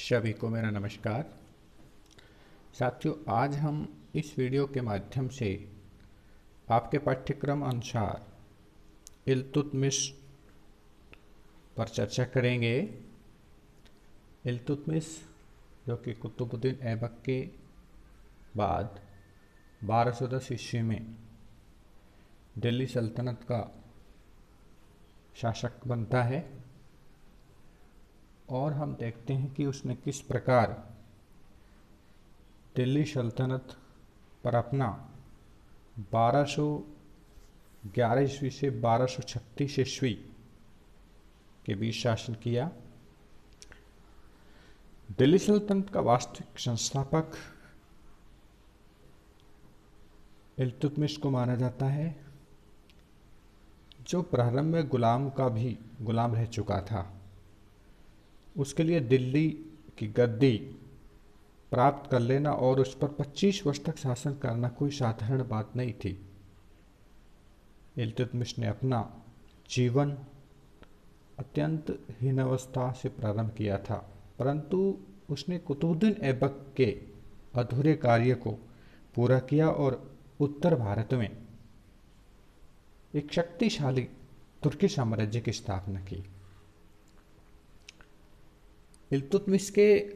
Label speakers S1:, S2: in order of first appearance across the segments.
S1: सभी को मेरा नमस्कार। साथियों, आज हम इस वीडियो के माध्यम से आपके पाठ्यक्रम अनुसार इल्तुतमिश पर चर्चा करेंगे। इल्तुतमिश जो कि कुतुबुद्दीन ऐबक के बाद 1210 ईस्वी में दिल्ली सल्तनत का शासक बनता है और हम देखते हैं कि उसने किस प्रकार दिल्ली सल्तनत पर अपना 1211 ईस्वी से 1236 ईस्वी के बीच शासन किया। दिल्ली सल्तनत का वास्तविक संस्थापक इल्तुतमिश को माना जाता है, जो प्रारंभ में गुलाम का भी गुलाम रह चुका था। उसके लिए दिल्ली की गद्दी प्राप्त कर लेना और उस पर 25 वर्ष तक शासन करना कोई साधारण बात नहीं थी। इल्तुतमिश ने अपना जीवन अत्यंत हीनावस्था से प्रारंभ किया था, परंतु उसने कुतुबुद्दीन ऐबक के अधूरे कार्य को पूरा किया और उत्तर भारत में एक शक्तिशाली तुर्की साम्राज्य की स्थापना की। इल्तुतमिश के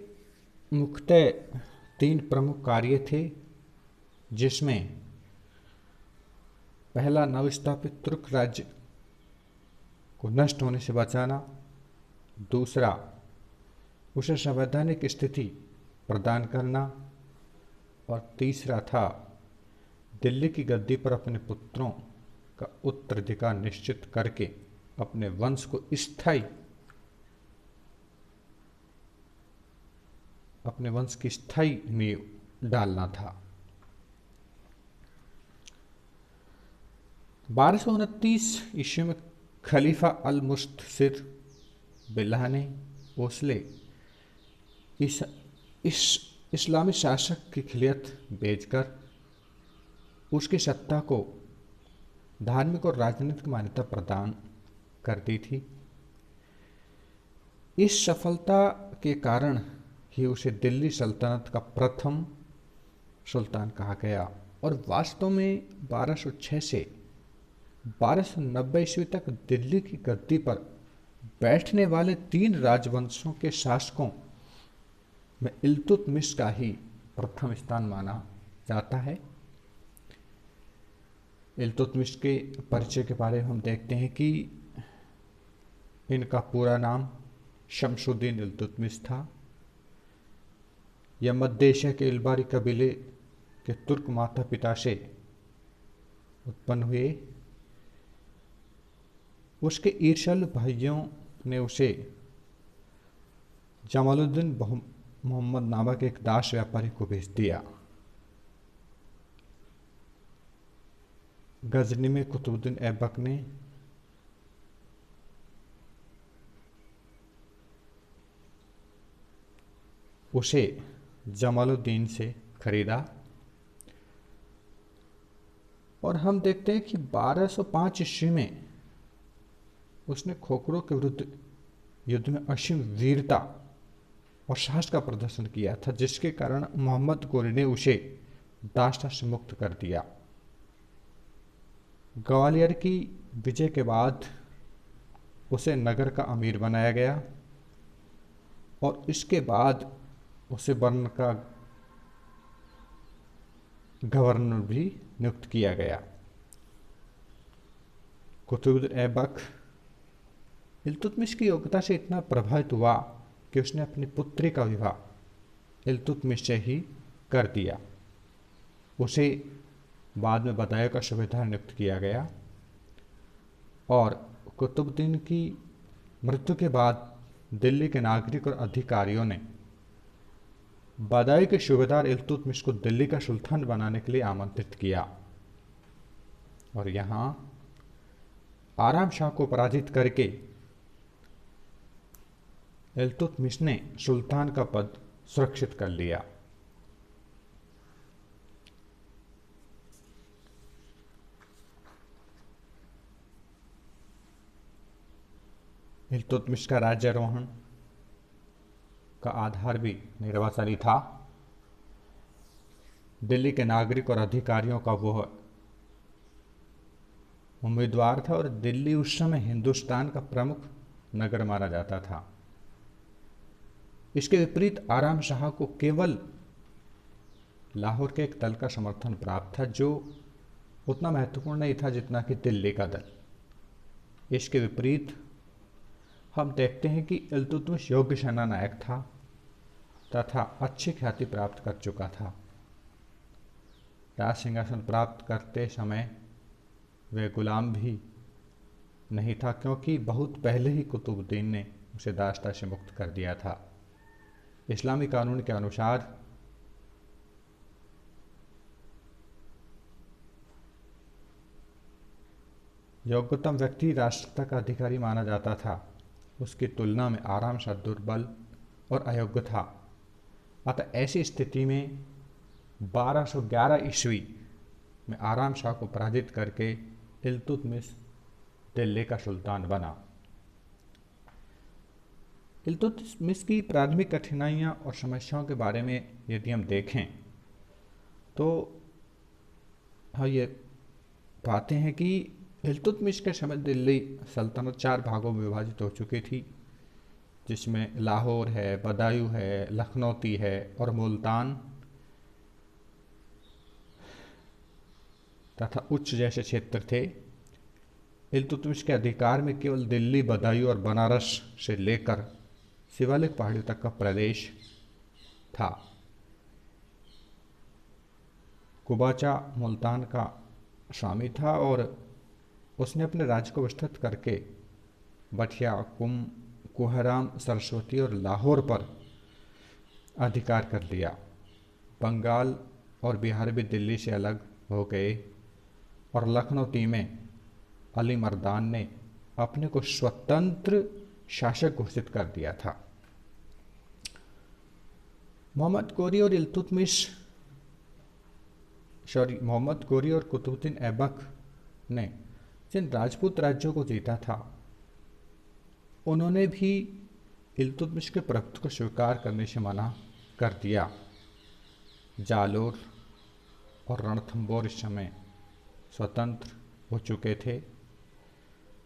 S1: मुख्यतः 3 प्रमुख कार्य थे, जिसमें पहला नवस्थापित तुर्क राज्य को नष्ट होने से बचाना, दूसरा उसे संवैधानिक स्थिति प्रदान करना और तीसरा था दिल्ली की गद्दी पर अपने पुत्रों का उत्तराधिकार निश्चित करके अपने वंश को अपने वंश की स्थायी नींव डालना था। 1229 ईस्वी में खलीफा अल मुस्तसिर बिल्लाह ने ओसले इस्लामी शासक की खिलियत बेचकर उसकी सत्ता को धार्मिक और राजनीतिक मान्यता प्रदान कर दी थी। इस सफलता के कारण ही उसे दिल्ली सल्तनत का प्रथम सुल्तान कहा गया और वास्तव में 1206 से 1290 ईस्वी तक दिल्ली की गद्दी पर बैठने वाले 3 राजवंशों के शासकों में इल्तुतमिश का ही प्रथम स्थान माना जाता है। इल्तुतमिश के परिचय के बारे में हम देखते हैं कि इनका पूरा नाम शमसुद्दीन इल्तुतमिश था। यह मध्य एशिया के इल्बारी कबीले के तुर्क माता पिता से उत्पन्न हुए। उसके ईर्ष्यालु भाइयों ने उसे जमालुद्दीन मोहम्मद नामक एक दास व्यापारी को भेज दिया। गजनी में कुतुबुद्दीन ऐबक ने उसे जमालुद्दीन से खरीदा और हम देखते हैं कि 1205 ईस्वी में उसने खोखरों के विरुद्ध युद्ध में असीम वीरता और साहस का प्रदर्शन किया था, जिसके कारण मोहम्मद गोरी ने उसे दासता से मुक्त कर दिया। ग्वालियर की विजय के बाद उसे नगर का अमीर बनाया गया और इसके बाद उसे बर्न का गवर्नर भी नियुक्त किया गया। कुतुबुद्दीन ऐबक इल्तुतमिश की योग्यता से इतना प्रभावित हुआ कि उसने अपनी पुत्री का विवाह इल्तुतमिश से ही कर दिया। उसे बाद में बदायूं का सूबेदार नियुक्त किया गया और कुतुबुद्दीन की मृत्यु के बाद दिल्ली के नागरिक और अधिकारियों ने बदायूं के सूबेदार इल्तुतमिश को दिल्ली का सुल्तान बनाने के लिए आमंत्रित किया और यहाँ आराम शाह को पराजित करके इल्तुतमिश ने सुल्तान का पद सुरक्षित कर लिया। इल्तुतमिश का राज्यारोहण का आधार भी निर्वाचन था। दिल्ली के नागरिक और अधिकारियों का वो उम्मीदवार था और दिल्ली उस समय हिंदुस्तान का प्रमुख नगर माना जाता था। इसके विपरीत आराम शाह को केवल लाहौर के एक दल का समर्थन प्राप्त था, जो उतना महत्वपूर्ण नहीं था जितना कि दिल्ली का दल। इसके विपरीत हम देखते हैं कि इल्तुतमिश योग्य सेना नायक था तथा अच्छी ख्याति प्राप्त कर चुका था। राज सिंहासन प्राप्त करते समय वह गुलाम भी नहीं था, क्योंकि बहुत पहले ही कुतुबुद्दीन ने उसे दास्ता से मुक्त कर दिया था। इस्लामी कानून के अनुसार योग्यतम व्यक्ति राष्ट्रपिता का अधिकारी माना जाता था। उसकी तुलना में आराम शाह दुर्बल और अयोग्य था। अतः ऐसी स्थिति में 1211 ईस्वी में आराम शाह को पराजित करके इल्तुतमिश दिल्ली का सुल्तान बना। इल्तुतमिश की प्राथमिक कठिनाइयाँ और समस्याओं के बारे में यदि हम देखें तो हम ये पाते हैं कि इल्तुतमिश के समय दिल्ली सल्तनत 4 भागों में विभाजित हो चुकी थी, जिसमें लाहौर है, बदायूं है, लखनौती है और मुल्तान तथा उच्च जैसे क्षेत्र थे। इल्तुतमिश के अधिकार में केवल दिल्ली, बदायूं और बनारस से लेकर शिवालिक पहाड़ियों तक का प्रदेश था। कुबाचा मुल्तान का स्वामी था और उसने अपने राज्य को विस्तृत करके बठिया, कुहराम, सरस्वती और लाहौर पर अधिकार कर लिया। बंगाल और बिहार भी दिल्ली से अलग हो गए और लखनऊ में अली मर्दान ने अपने को स्वतंत्र शासक घोषित कर दिया था। मोहम्मद गोरी और कुतुबुद्दीन ऐबक ने जिन राजपूत राज्यों को जीता था, उन्होंने भी इल्तुतमिश के प्रभुत्व को स्वीकार करने से मना कर दिया। जालोर और रणथंबोर इस समय स्वतंत्र हो चुके थे।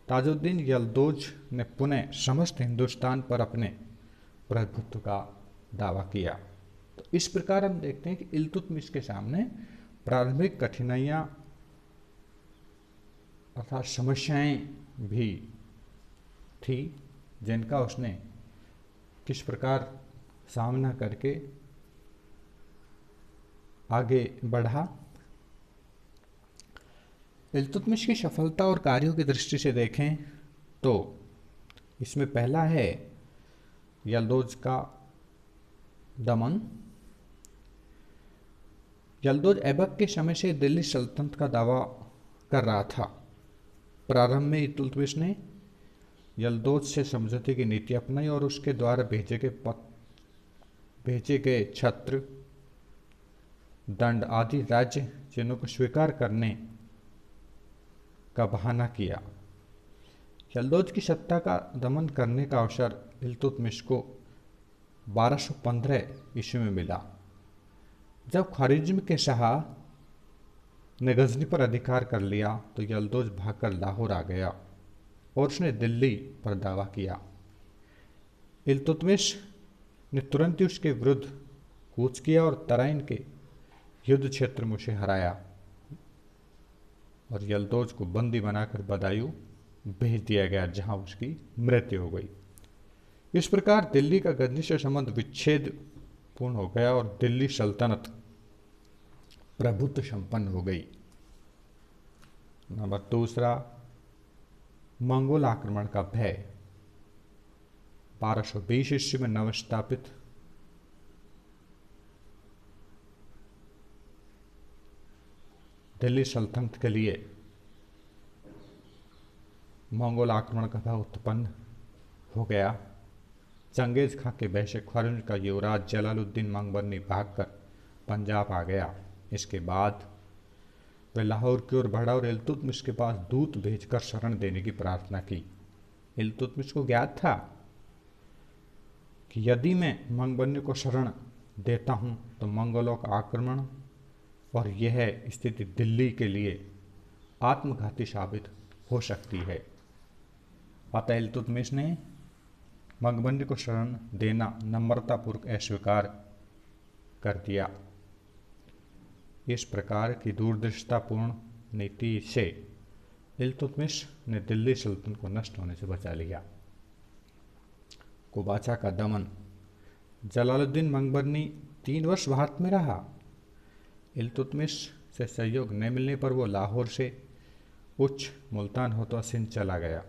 S1: ताजुद्दीन यल्दौज ने पुनः समस्त हिंदुस्तान पर अपने प्रभुत्व का दावा किया। तो इस प्रकार हम देखते हैं कि इल्तुतमिश के सामने प्रारंभिक कठिनाइयाँ अर्थात समस्याएं भी थी, जिनका उसने किस प्रकार सामना करके आगे बढ़ा। इल्तुतमिश की सफलता और कार्यों की दृष्टि से देखें तो इसमें पहला है यल्दौज का दमन। यल्दौज ऐबक के समय से दिल्ली सल्तनत का दावा कर रहा था। प्रारंभ में इल्तुतमिश ने यल्दौज से समझौते की नीति अपनाई और उसके द्वारा भेजे गए छत्र, दंड आदि राज्य चिन्हों को स्वीकार करने का बहाना किया। यल्दौज की सत्ता का दमन करने का अवसर इल्तुतमिश को 1215 ईस्वी में मिला, जब ख्वारिज्म के शाह ने गजनी पर अधिकार कर लिया तो यल्दौज भागकर लाहौर आ गया और उसने दिल्ली पर दावा किया। इल्तुतमिश ने तुरंत ही उसके विरुद्ध कूच किया और तराइन के युद्ध क्षेत्र में उसे हराया और यल्दौज को बंदी बनाकर बदायूं भेज दिया गया, जहां उसकी मृत्यु हो गई। इस प्रकार दिल्ली का गजनी से संबंध विच्छेद पूर्ण हो गया और दिल्ली सल्तनत प्रभुत्व संपन्न हो गई। नंबर दूसरा, मंगोल आक्रमण का भय। 1220 ईस्वी में नवस्थापित दिल्ली सल्तनत के लिए मंगोल आक्रमण का भय उत्पन्न हो गया। चंगेज खां के भय से ख्वारिज्म का युवराज जलालुद्दीन मंगबरनी भागकर पंजाब आ गया। इसके बाद वह लाहौर की ओर बढ़ा और इल्तुतमिश के पास दूत भेजकर शरण देने की प्रार्थना की। इल्तुतमिश को ज्ञात था कि यदि मैं मंगबन्य को शरण देता हूं तो मंगोलों का आक्रमण और यह स्थिति दिल्ली के लिए आत्मघाती साबित हो सकती है। अतः इल्तुतमिश ने मंगबन्य को शरण देना नम्रतापूर्वक अस्वीकार कर दिया। इस प्रकार की दूरदृष्टापूर्ण नीति से इल्तुतमिश ने दिल्ली सल्तनत को नष्ट होने से बचा लिया। कुबाचा का दमन। जलालुद्दीन मंगबन्नी 3 वर्ष भारत में रहा। इल्तुतमिश से सहयोग न मिलने पर वो लाहौर से उच्च मुल्तान होता सिंध चला गया।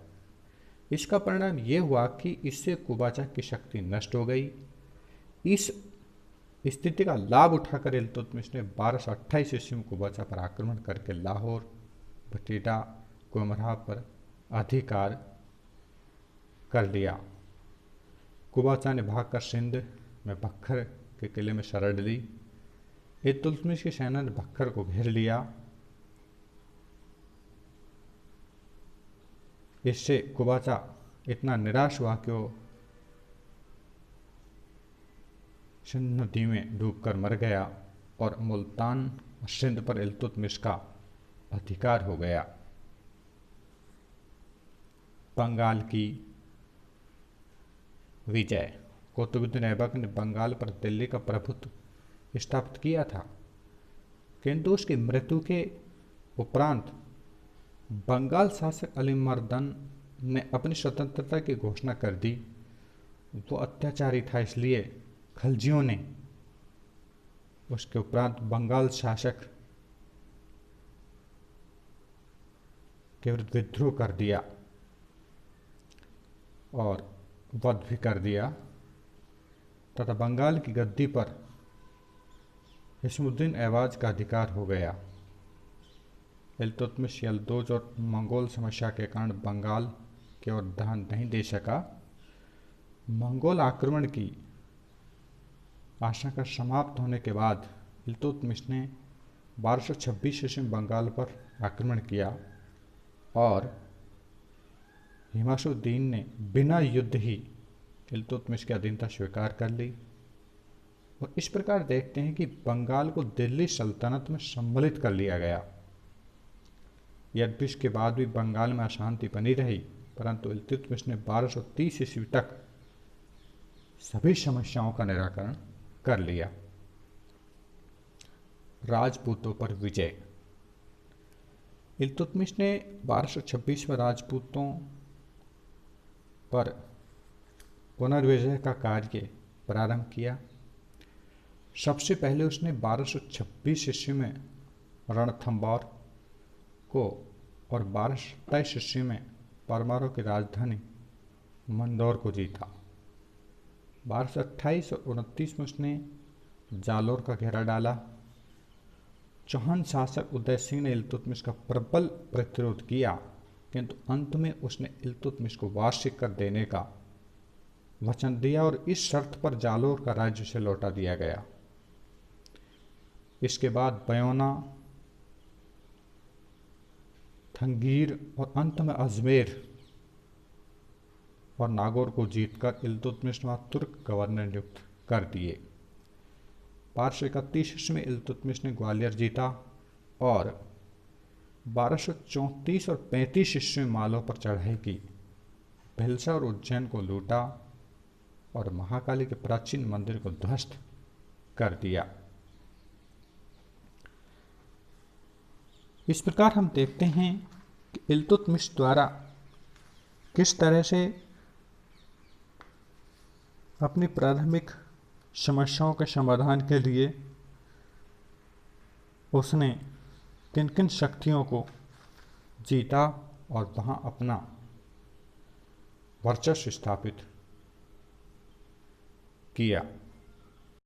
S1: इसका परिणाम ये हुआ कि इससे कुबाचा की शक्ति नष्ट हो गई। इस स्थिति का लाभ उठाकर इल्तुतमिश ने 1228 ईस्वी में कुबाचा पर आक्रमण करके लाहौर, बठिंडा, कुमराह पर अधिकार कर लिया। कुबाचा ने भागकर सिंध में बख्तर के किले में शरण ली। इल्तुतमिश की सेना ने बख्तर को घेर लिया। इससे कुबाचा इतना निराश हुआ कि वो सिंध नदी में डूबकर मर गया और मुल्तान और सिंध पर इल्तुतमिश का अधिकार हो गया। बंगाल की विजय। कुतुबुद्दीन ऐबक ने बंगाल पर दिल्ली का प्रभुत्व स्थापित किया था, किंतु उसकी मृत्यु के उपरांत बंगाल शासक अलीमर्दन ने अपनी स्वतंत्रता की घोषणा कर दी। वो अत्याचारी था, इसलिए खलजियों ने उसके उपरांत बंगाल शासक के विरुद्ध विद्रोह कर दिया और वध भी कर दिया तथा बंगाल की गद्दी पर हिस्मुद्दीन ऐवाज का अधिकार हो गया। इल्तुतमिश यल्दौज और मंगोल समस्या के कारण बंगाल की ओर ध्यान नहीं दे सका। मंगोल आक्रमण की आशंका समाप्त होने के बाद इल्तुतमिश ने 1226 ईस्वी में बंगाल पर आक्रमण किया और हिमाशुद्दीन ने बिना युद्ध ही इल्तुतमिश की अधीनता स्वीकार कर ली। और इस प्रकार देखते हैं कि बंगाल को दिल्ली सल्तनत में सम्मिलित कर लिया गया। यद्यपि इसके बाद भी बंगाल में अशांति बनी रही, परंतु इल्तुतमिश ने 1230 ईस्वी तक सभी समस्याओं का निराकरण कर लिया। राजपूतों पर विजय। इल्तुतमिश ने 1226 में राजपूतों पर पुनर्विजय का कार्य प्रारंभ किया। सबसे पहले उसने 1226 ईस्वी में रणथंबोर को और 1227 ईस्वी में परमारों की राजधानी मंदौर को जीता। 1228 और 29 में उसने जालोर का घेरा डाला। चौहान शासक उदय सिंह ने इल्तुतमिश का प्रबल प्रतिरोध किया, किंतु अंत में उसने इल्तुतमिश को वार्षिक कर देने का वचन दिया और इस शर्त पर जालोर का राज्य उसे लौटा दिया गया। इसके बाद बयोना, थंगीर और अंत में अजमेर और नागौर को जीतकर इल्तुतमिश ने तुर्क गवर्नर नियुक्त कर दिए। 1231 ईस्वी में इल्तुतमिश ने ग्वालियर जीता और 1234 और 35 ईस्वी में मालों पर चढ़ाई की, भिलसा और उज्जैन को लूटा और महाकाली के प्राचीन मंदिर को ध्वस्त कर दिया। इस प्रकार हम देखते हैं कि इल्तुतमिश द्वारा किस तरह से अपनी प्राथमिक समस्याओं के समाधान के लिए उसने किन किन शक्तियों को जीता और वहाँ अपना वर्चस्व स्थापित किया।